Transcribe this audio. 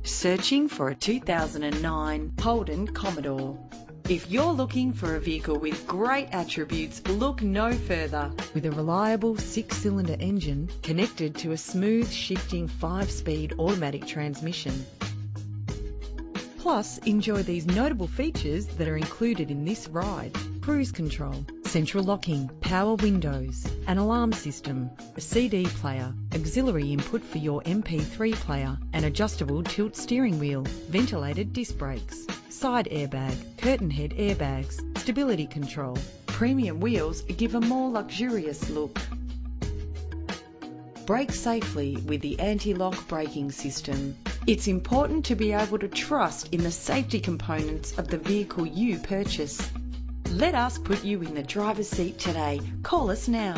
Searching for a 2009 Holden Commodore. If you're looking for a vehicle with great attributes, look no further. With a reliable 6-cylinder engine connected to a smooth shifting 5-speed automatic transmission. Plus, enjoy these notable features that are included in this ride: cruise control, central locking, power windows, an alarm system, a CD player, auxiliary input for your MP3 player, an adjustable tilt steering wheel, ventilated disc brakes, side airbag, curtain head airbags, stability control. Premium wheels give a more luxurious look. Brake safely with the anti-lock braking system. It's important to be able to trust in the safety components of the vehicle you purchase. Let us put you in the driver's seat today. Call us now.